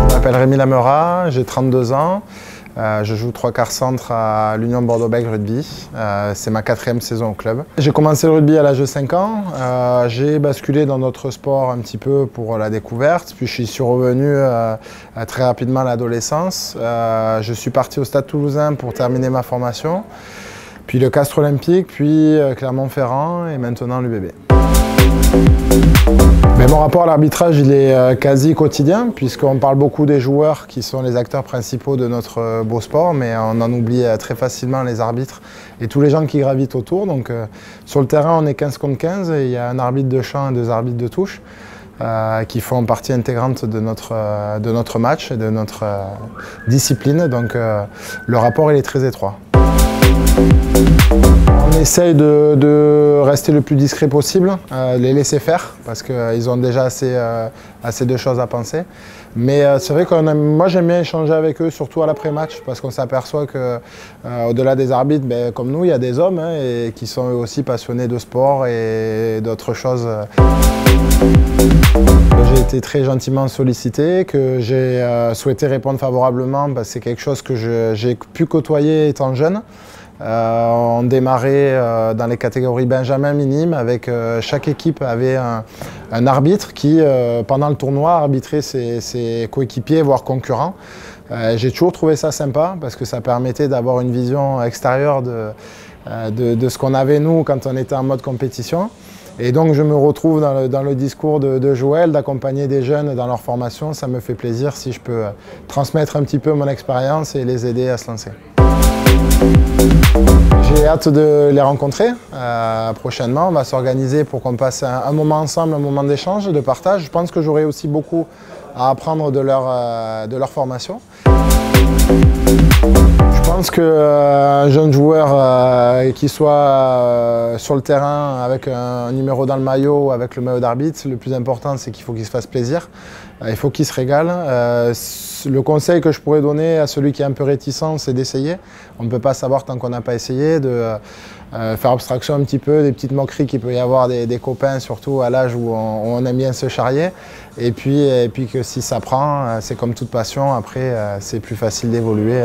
Je m'appelle Rémi Lamera, j'ai 32 ans. Je joue 3/4 centre à l'Union Bordeaux-Bègles Rugby. C'est ma 4e saison au club. J'ai commencé le rugby à l'âge de 5 ans. J'ai basculé dans notre sport un petit peu pour la découverte. Puis je suis revenu très rapidement à l'adolescence. Je suis parti au Stade Toulousain pour terminer ma formation. Puis le Castres Olympique, puis Clermont-Ferrand et maintenant l'UBB. Mais mon rapport à l'arbitrage, il est quasi quotidien, puisqu'on parle beaucoup des joueurs qui sont les acteurs principaux de notre beau sport, mais on en oublie très facilement les arbitres et tous les gens qui gravitent autour. Donc sur le terrain, on est 15 contre 15 et il y a un arbitre de champ et 2 arbitres de touche qui font partie intégrante de notre match et de notre discipline. Donc le rapport, il est très étroit. On essaye de rester le plus discret possible, les laisser faire, parce qu'ils ont déjà assez de choses à penser. Mais c'est vrai que moi j'aime bien échanger avec eux, surtout à l'après-match, parce qu'on s'aperçoit qu'au-delà des arbitres, comme nous, il y a des hommes et qui sont eux aussi passionnés de sport et d'autres choses. J'ai été très gentiment sollicité, que j'ai souhaité répondre favorablement, parce que c'est quelque chose que j'ai pu côtoyer étant jeune. On démarrait dans les catégories Benjamin minimes, avec chaque équipe avait un arbitre qui, pendant le tournoi, arbitrait ses coéquipiers, voire concurrents. J'ai toujours trouvé ça sympa, parce que ça permettait d'avoir une vision extérieure de ce qu'on avait nous quand on était en mode compétition. Et donc je me retrouve dans le discours de Joël, d'accompagner des jeunes dans leur formation. Ça me fait plaisir si je peux transmettre un petit peu mon expérience et les aider à se lancer. J'ai hâte de les rencontrer prochainement. On va s'organiser pour qu'on passe un moment ensemble, un moment d'échange, de partage. Je pense que j'aurai aussi beaucoup à apprendre de leur formation. Je pense qu'un jeune joueur qui soit sur le terrain avec un numéro dans le maillot ou avec le maillot d'arbitre, le plus important c'est qu'il faut qu'il se fasse plaisir, il faut qu'il se régale. Le conseil que je pourrais donner à celui qui est un peu réticent, c'est d'essayer. On ne peut pas savoir tant qu'on n'a pas essayé, de faire abstraction un petit peu des petites moqueries qu'il peut y avoir des copains, surtout à l'âge où on aime bien se charrier. Et puis que si ça prend, c'est comme toute passion, après c'est plus facile d'évoluer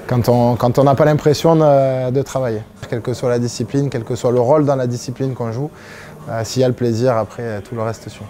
quand on n'a pas l'impression de travailler. Quelle que soit la discipline, quel que soit le rôle dans la discipline qu'on joue, s'il y a le plaisir, après tout le reste suit.